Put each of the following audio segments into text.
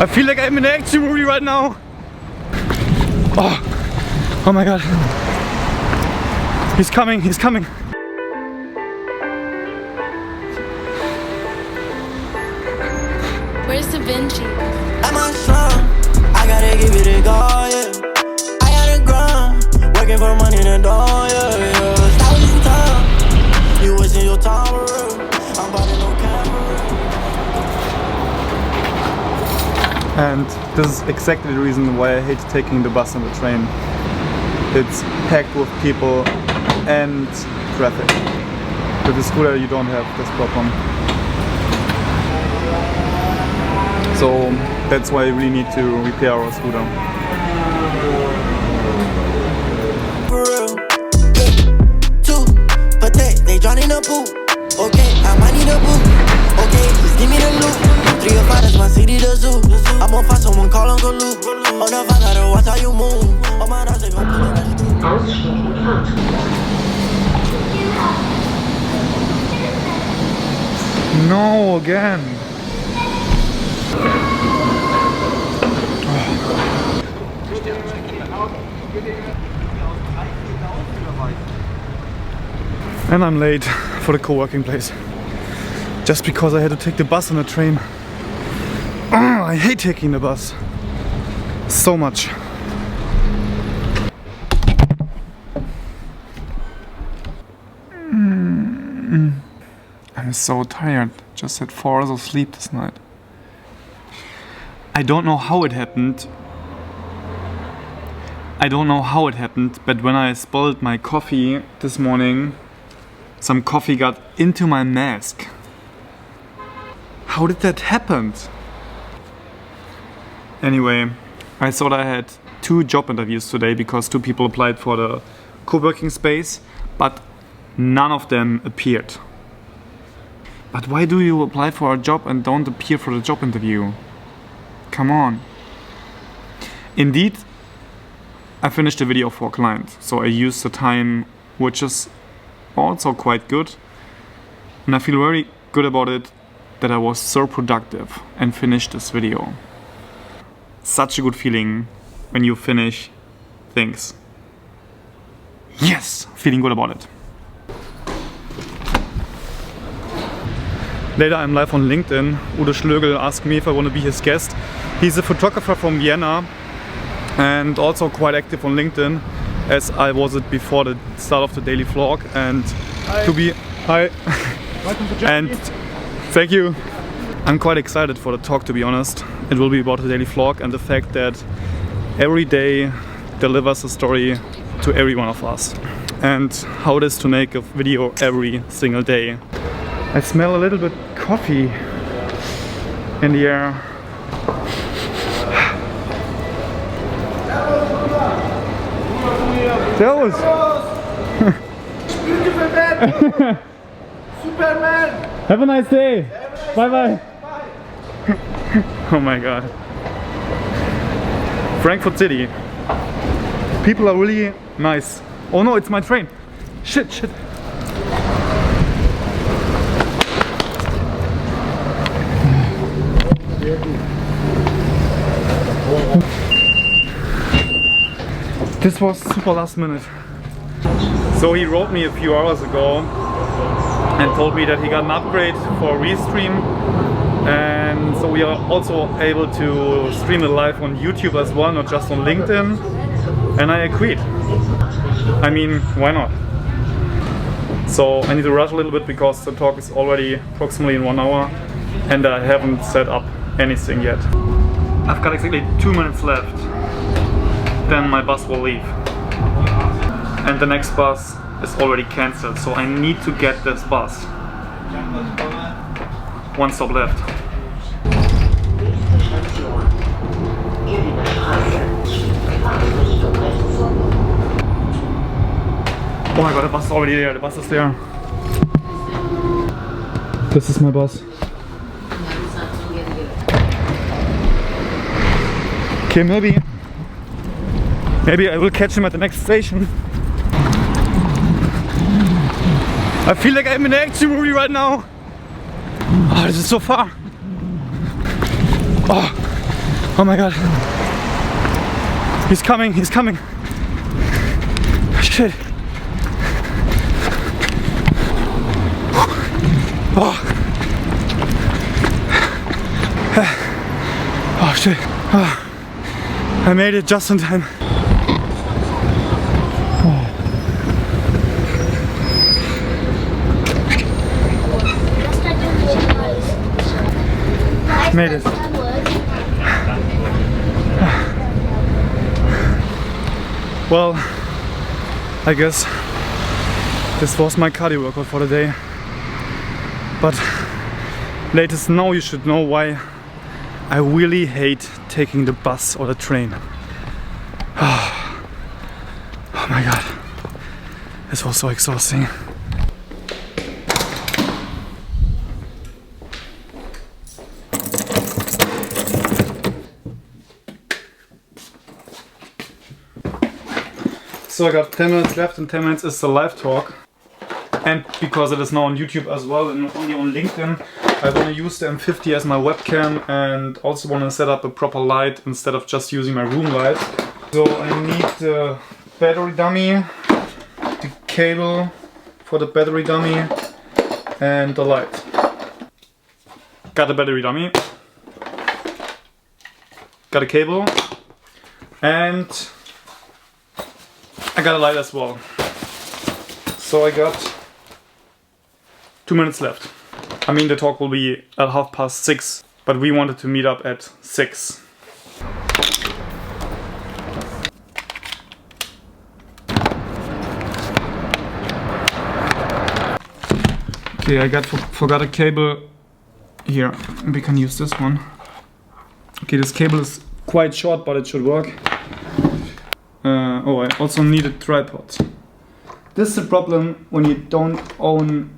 I feel like I'm in an action movie right now. Oh my god. He's coming, he's coming. Where's Da Vinci? Am I strong? I gotta give it a go, yeah. I gotta grind, working for money in the door, yeah. Stop wasting time, you wasting your time, bro. I'm about to no camera. And this is exactly the reason why I hate taking the bus and the train. It's packed with people and traffic. With the scooter you don't have this problem. So that's why we really need to repair our scooter. For real, yeah. 2, but they drown in the pool. Okay, I might need a boo. Okay, just give me the loot. 3 or 5, that's my city, the zoo. I'm gonna find someone, call Uncle Luke. Oh, no, I gotta watch how you move. Oh, my dogs, they gon' pull in the street. No, again. And I'm late for the co-working place. Just because I had to take the bus and the train. I hate taking the bus. So much. I'm so tired. Just had 4 hours of sleep this night. I don't know how it happened. But when I spilled my coffee this morning, some coffee got into my mask. How did that happen? Anyway, I thought I had 2 job interviews today because 2 people applied for the co-working space, but none of them appeared. But why do you apply for a job and don't appear for the job interview? Come on. Indeed, I finished the video for a client, so I used the time, which is also quite good. And I feel very good about it, that I was so productive and finished this video. Such a good feeling when you finish things. Yes, feeling good about it. Later I'm live on LinkedIn. Udo Schlögl asked me if I want to be his guest. He's a photographer from Vienna and also quite active on LinkedIn, as I was it before the start of the daily vlog. And hi. Hi. Welcome to Germany. And thank you. I'm quite excited for the talk, to be honest. It will be about the daily vlog and the fact that every day delivers a story to every one of us, and how it is to make a video every single day. I smell a little bit coffee in the air. Servus! Superman! Have a nice day! Bye bye! Oh my god. Frankfurt City. People are really nice. Oh no, it's my train! Shit! This was super last minute. So he wrote me a few hours ago and told me that he got an upgrade for Restream, and so we are also able to stream it live on YouTube as well, not just on LinkedIn, and I agreed. I mean, why not? So I need to rush a little bit because the talk is already approximately in 1 hour and I haven't set up anything yet. I've got exactly 2 minutes left, then my bus will leave. And the next bus is already cancelled, so I need to get this bus. 1 stop left. Oh my god, the bus is already there, the bus is there. This is my bus. Okay, maybe I will catch him at the next station. I feel like I'm in an action movie right now. Oh, this is so far. Oh, Oh my god. He's coming, he's coming. Shit. Oh. Oh shit. Oh. I made it just in time. Made it. Well, I guess this was my cardio workout for the day. But latest now you should know why I really hate taking the bus or the train. Oh my god, this was so exhausting. So I got 10 minutes left and 10 minutes is the live talk. And because it is now on YouTube as well and not only on LinkedIn, I want to use the M50 as my webcam and also want to set up a proper light instead of just using my room light. So I need the battery dummy, the cable for the battery dummy and the light. Got the battery dummy, got a cable and I got a light as well. So I got 2 minutes left. I mean the talk will be at 6:30, but we wanted to meet up at 6. Okay, I forgot a cable here. We can use this one. Okay, this cable is quite short, but it should work. Oh, I also need a tripod. This is the problem when you don't own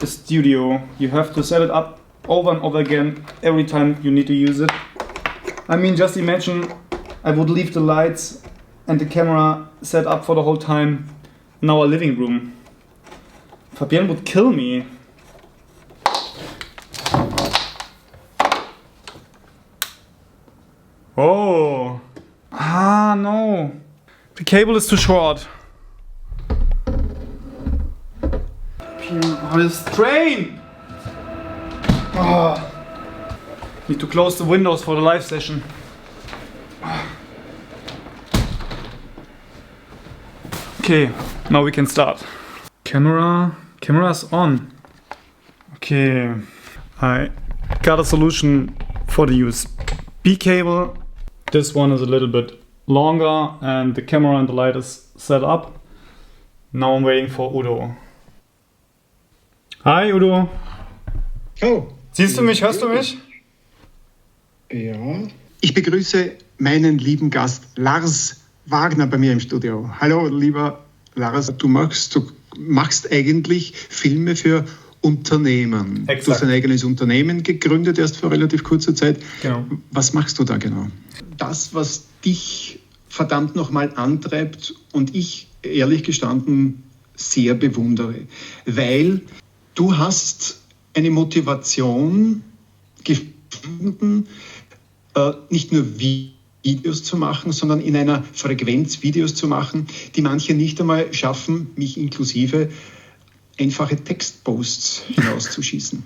a studio. You have to set it up over and over again every time you need to use it. I mean, just imagine I would leave the lights and the camera set up for the whole time in our living room. Fabienne would kill me. Oh. Ah, no. The cable is too short. Oh, this train! Oh. Need to close the windows for the live session. Okay, now we can start. Camera's on. Okay, I got a solution for the USB cable. This one is a little bit longer and the camera and the light is set up. Now I'm waiting for Udo. Hi Udo. Oh. Siehst du mich, hörst du mich? Ja. Ich begrüße meinen lieben Gast Lars Wagner bei mir im Studio. Hallo lieber Lars, du machst eigentlich Filme für Unternehmen. Exakt. Du hast ein eigenes Unternehmen gegründet, erst vor relativ kurzer Zeit. Genau. Was machst du da genau? Das, was dich verdammt nochmal antreibt und ich ehrlich gestanden sehr bewundere, weil du hast eine Motivation gefunden, nicht nur Videos zu machen, sondern in einer Frequenz Videos zu machen, die manche nicht einmal schaffen, mich inklusive, einfache Textposts hinauszuschießen.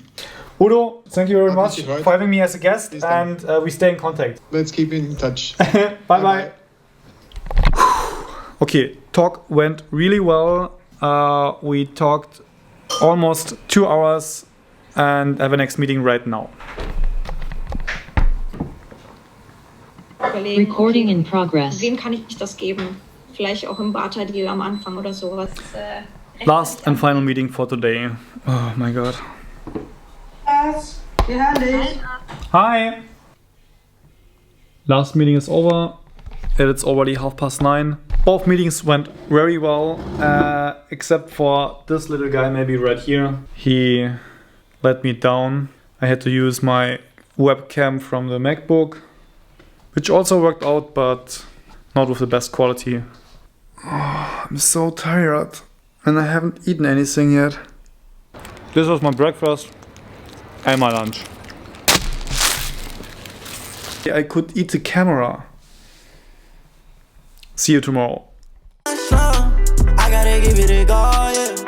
Udo, thank you very much for having me as a guest and we stay in contact. Let's keep in touch. Bye bye. Okay, talk went really well. We talked almost 2 hours and have a next meeting right now. Recording in progress. Wem kann ich das geben? Vielleicht auch im Barter-Deal am Anfang oder sowas. Last and final meeting for today. Oh my god. Wir hören dich. Hi! Last meeting is over. It's already 9:30. Both meetings went very well, except for this little guy, maybe right here. He let me down. I had to use my webcam from the MacBook, which also worked out, but not with the best quality. Oh, I'm so tired and I haven't eaten anything yet. This was my breakfast and my lunch. I could eat the camera. See you tomorrow. I gotta give it a go, yeah.